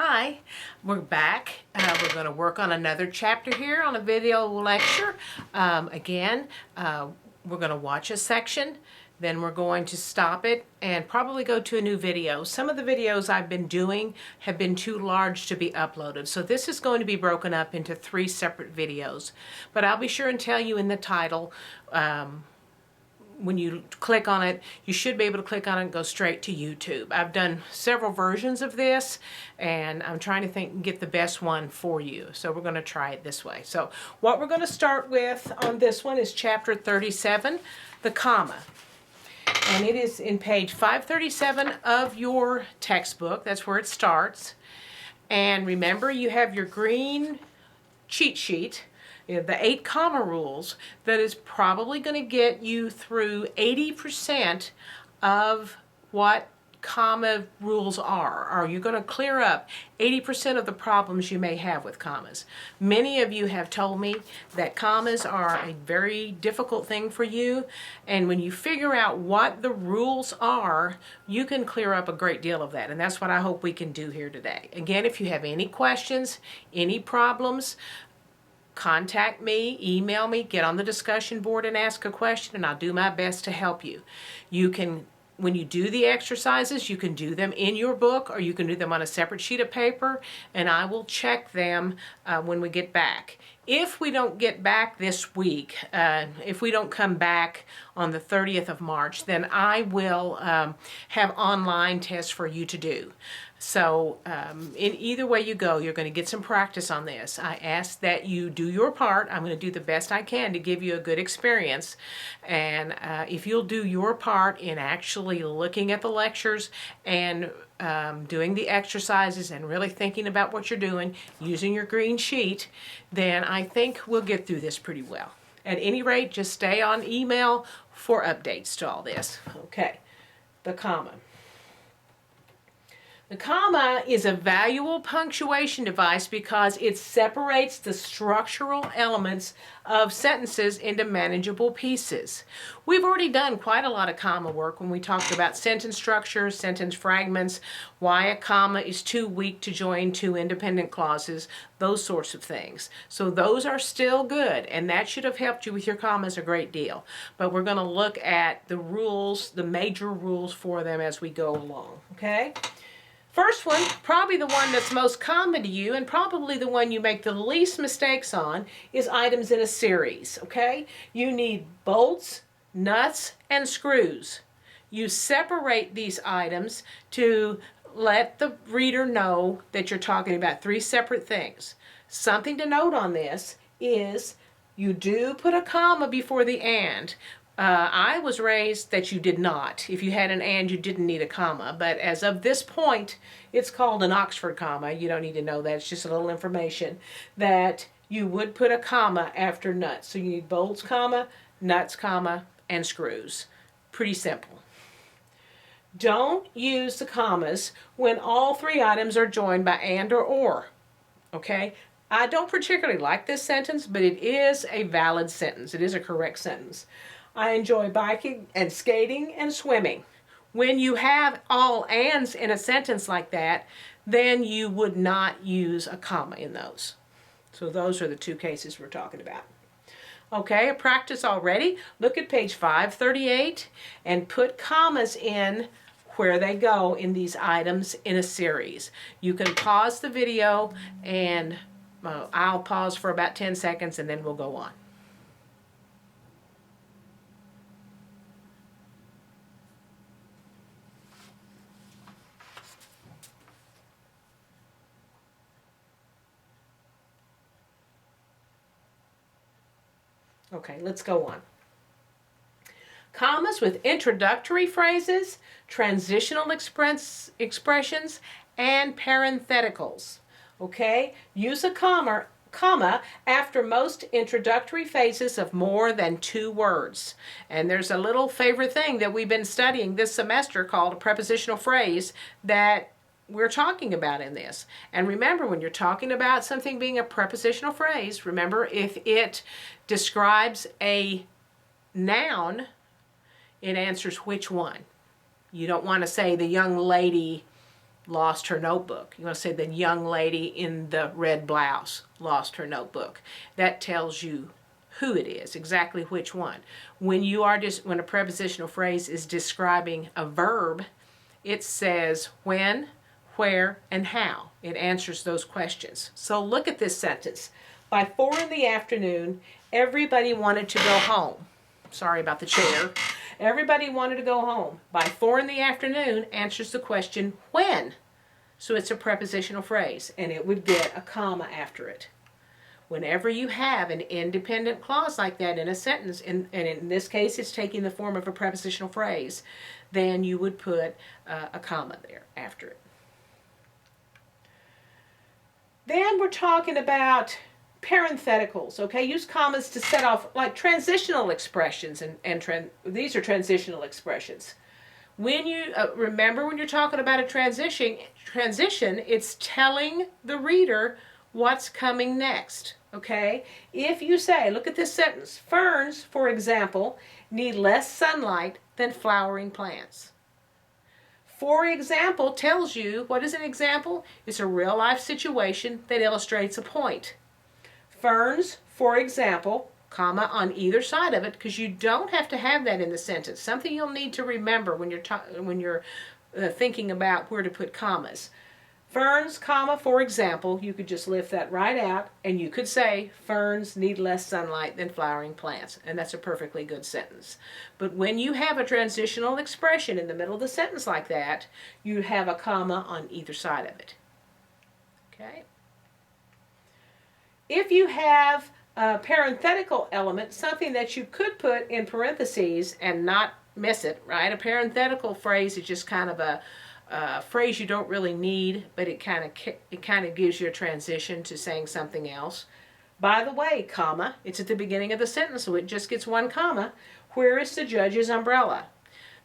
Hi, we're back. We're going to work on another chapter here on a video lecture. Again, we're going to watch a section, then we're going to stop it and probably go to a new video. Some of the videos I've been doing have been too large to be uploaded, so this is going to be broken up into 3 separate videos. But I'll be sure and tell you in the title, when you click on it, you should be able to click on it and go straight to YouTube. I've done several versions of this, and I'm trying to think and get the best one for you. So we're going to try it this way. So what we're going to start with on this one is chapter 37, the comma. And it is in page 537 of your textbook. That's where it starts. And remember, you have your green cheat sheet, the 8 comma rules, that is probably going to get you through 80% of what comma rules are. You're going to clear up 80% of the problems you may have with commas. Many of you have told me that commas are a very difficult thing for you, and when you figure out what the rules are, you can clear up a great deal of that, and that's what I hope we can do here today. Again, if you have any questions, any problems, contact me, email me, get on the discussion board and ask a question, and I'll do my best to help you. You can, when you do the exercises, you can do them in your book or you can do them on a separate sheet of paper, and I will check them when we get back. If we don't get back this week, if we don't come back on the 30th of March, then I will have online tests for you to do. So in either way you go, you're going to get some practice on this. I ask that you do your part. I'm going to do the best I can to give you a good experience. And if you'll do your part in actually looking at the lectures and doing the exercises and really thinking about what you're doing, using your green sheet, then I think we'll get through this pretty well. At any rate, just stay on email for updates to all this. Okay, the comma. The comma is a valuable punctuation device because it separates the structural elements of sentences into manageable pieces. We've already done quite a lot of comma work when we talked about sentence structure, sentence fragments, why a comma is too weak to join 2 independent clauses, those sorts of things. So those are still good, and that should have helped you with your commas a great deal. But we're going to look at the rules, the major rules for them as we go along, okay? First one, probably the one that's most common to you and probably the one you make the least mistakes on, is items in a series, okay? You need bolts, nuts, and screws. You separate these items to let the reader know that you're talking about 3 separate things. Something to note on this is you do put a comma before the and. I was raised that you did not. If you had an and, you didn't need a comma. But as of this point, it's called an Oxford comma. You don't need to know that. It's just a little information that you would put a comma after nuts. So you need bolts, comma, nuts, comma, and screws. Pretty simple. Don't use the commas when all 3 items are joined by and or. Okay? I don't particularly like this sentence, but it is a valid sentence. It is a correct sentence. I enjoy biking and skating and swimming. When you have all ands in a sentence like that, then you would not use a comma in those. So those are the 2 cases we're talking about. Okay, a practice already. Look at page 538 and put commas in where they go in these items in a series. You can pause the video and I'll pause for about 10 seconds and then we'll go on. Okay, let's go on. Commas with introductory phrases, transitional expressions, and parentheticals. Okay, use a comma after most introductory phrases of more than 2 words. And there's a little favorite thing that we've been studying this semester called a prepositional phrase that we're talking about in this. And remember, when you're talking about something being a prepositional phrase, remember, if it describes a noun, it answers which one. You don't want to say the young lady lost her notebook. You want to say the young lady in the red blouse lost her notebook. That tells you who it is, exactly which one. When when a prepositional phrase is describing a verb, it says when, where, and how. It answers those questions. So look at this sentence. By 4 in the afternoon, everybody wanted to go home. Sorry about the chair. Everybody wanted to go home. By 4 in the afternoon answers the question when. So it's a prepositional phrase, and it would get a comma after it. Whenever you have an independent clause like that in a sentence, and in this case it's taking the form of a prepositional phrase, then you would put a comma there after it. Then we're talking about parentheticals, okay? Use commas to set off, like transitional expressions, and these are transitional expressions. When you remember, when you're talking about a transition, it's telling the reader what's coming next, okay? If you say, look at this sentence, ferns, for example, need less sunlight than flowering plants. For example tells you, what is an example? It's a real life situation that illustrates a point. Ferns, for example, comma on either side of it, because you don't have to have that in the sentence. Something you'll need to remember when you're thinking about where to put commas. Ferns, comma, for example, you could just lift that right out, and you could say ferns need less sunlight than flowering plants, and that's a perfectly good sentence. But when you have a transitional expression in the middle of the sentence like that, you have a comma on either side of it. Okay? If you have a parenthetical element, something that you could put in parentheses and not miss it, right? A parenthetical phrase is just kind of a phrase you don't really need, but it kind of gives you a transition to saying something else. By the way, comma, it's at the beginning of the sentence, so it just gets one comma. Where is the judge's umbrella?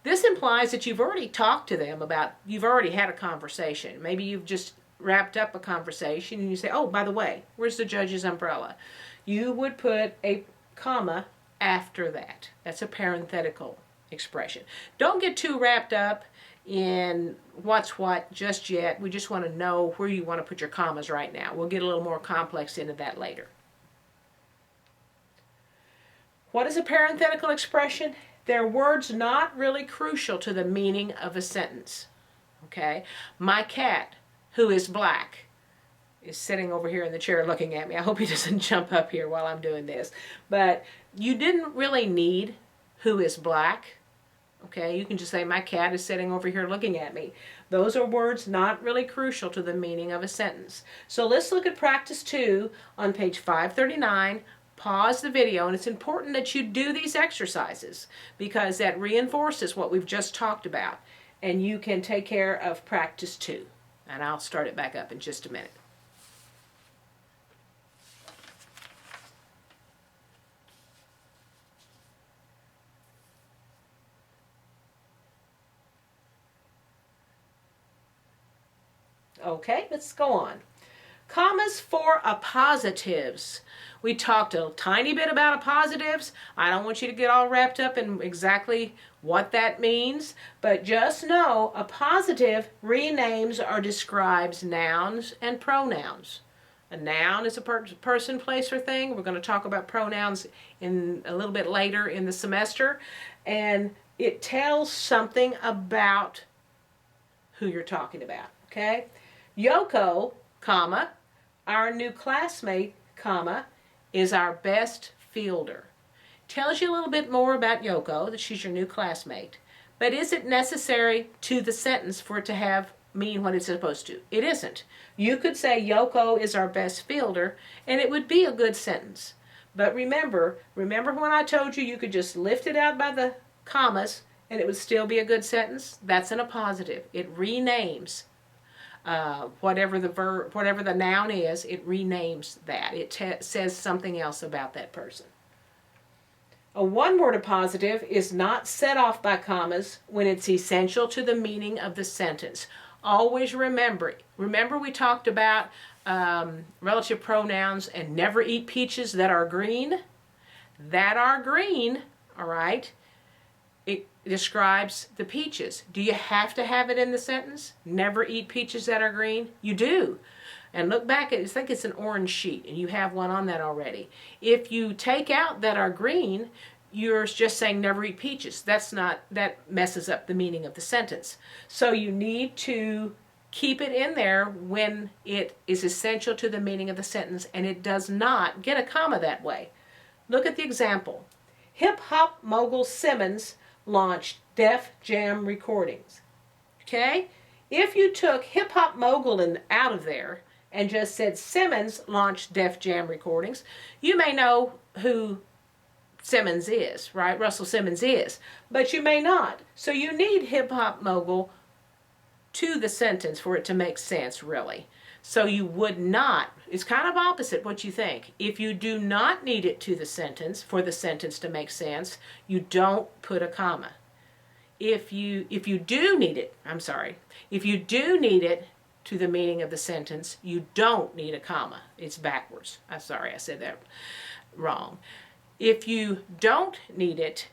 This implies that you've already talked to them you've already had a conversation. Maybe you've just wrapped up a conversation and you say, oh, by the way, where's the judge's umbrella? You would put a comma after that. That's a parenthetical expression. Don't get too wrapped up in what's what just yet. We just want to know where you want to put your commas right now. We'll get a little more complex into that later. What is a parenthetical expression? They're words not really crucial to the meaning of a sentence. Okay? My cat, who is black, is sitting over here in the chair looking at me. I hope he doesn't jump up here while I'm doing this. But you didn't really need who is black. Okay, you can just say, my cat is sitting over here looking at me. Those are words not really crucial to the meaning of a sentence. So let's look at practice 2 on page 539. Pause the video, and it's important that you do these exercises because that reinforces what we've just talked about. And you can take care of practice 2. And I'll start it back up in just a minute. Okay, let's go on. Commas for appositives. We talked a tiny bit about appositives. I don't want you to get all wrapped up in exactly what that means, but just know appositive renames or describes nouns and pronouns. A noun is a person, place, or thing. We're going to talk about pronouns in a little bit later in the semester, and it tells something about who you're talking about, okay? Yoko, comma, our new classmate, comma, is our best fielder. Tells you a little bit more about Yoko, that she's your new classmate. But is it necessary to the sentence for it to mean what it's supposed to? It isn't. You could say Yoko is our best fielder, and it would be a good sentence. But remember when I told you could just lift it out by the commas, and it would still be a good sentence? That's an appositive. It renames. Whatever the noun is, it renames that. It says something else about that person. A one-word appositive is not set off by commas when it's essential to the meaning of the sentence. Always remember we talked about relative pronouns and never eat peaches that are green. That are green, all right? describes the peaches. Do you have to have it in the sentence? Never eat peaches that are green? You do. And look back at, I think it's an orange sheet, and you have one on that already. If you take out that are green, you're just saying never eat peaches. That messes up the meaning of the sentence. So you need to keep it in there when it is essential to the meaning of the sentence, and it does not get a comma that way. Look at the example. Hip-hop mogul Simmons launched Def Jam Recordings. Okay? If you took hip-hop mogul out of there and just said Simmons launched Def Jam Recordings, you may know who Simmons is, right? Russell Simmons is. But you may not. So you need hip-hop mogul to the sentence for it to make sense, really. So you would not, it's kind of opposite what you think. If you do not need it to the sentence, for the sentence to make sense, you don't put a comma. If you do need it, if you do need it to the meaning of the sentence, you don't need a comma. It's backwards. I'm sorry, I said that wrong. If you don't need it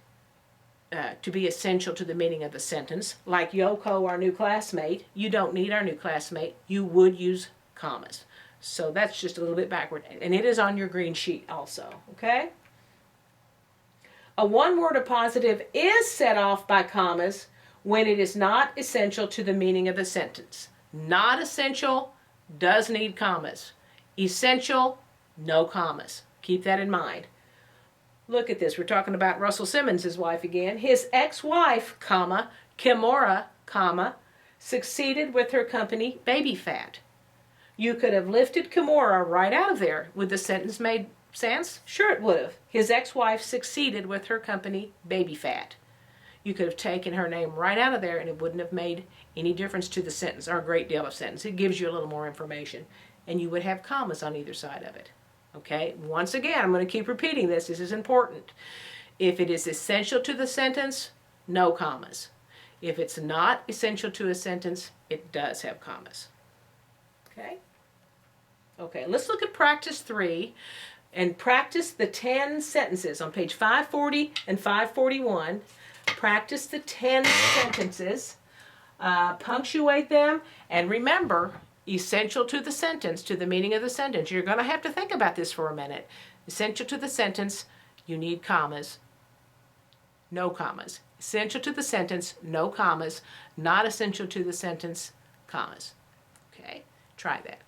to be essential to the meaning of the sentence, like Yoko, our new classmate, you don't need our new classmate, you would use commas. So that's just a little bit backward, and it is on your green sheet also, okay? A one-word appositive is set off by commas when it is not essential to the meaning of the sentence. Not essential does need commas. Essential, no commas. Keep that in mind. Look at this. We're talking about Russell Simmons' wife again. His ex-wife, comma, Kimura, comma, succeeded with her company Baby Fat. You could have lifted Kimura right out of there. Would the sentence made sense? Sure it would have. His ex-wife succeeded with her company Baby Fat. You could have taken her name right out of there and it wouldn't have made any difference to the sentence, or a great deal of sentence. It gives you a little more information. And you would have commas on either side of it. Okay, once again, I'm going to keep repeating this. This is important. If it is essential to the sentence, no commas. If it's not essential to a sentence, it does have commas. Okay? Okay, let's look at practice 3 and practice the 10 sentences on page 540 and 541. Practice the 10 sentences, punctuate them, and remember, essential to the sentence, to the meaning of the sentence. You're going to have to think about this for a minute. Essential to the sentence, you need commas. No commas. Essential to the sentence, no commas. Not essential to the sentence, commas. Okay? Try that.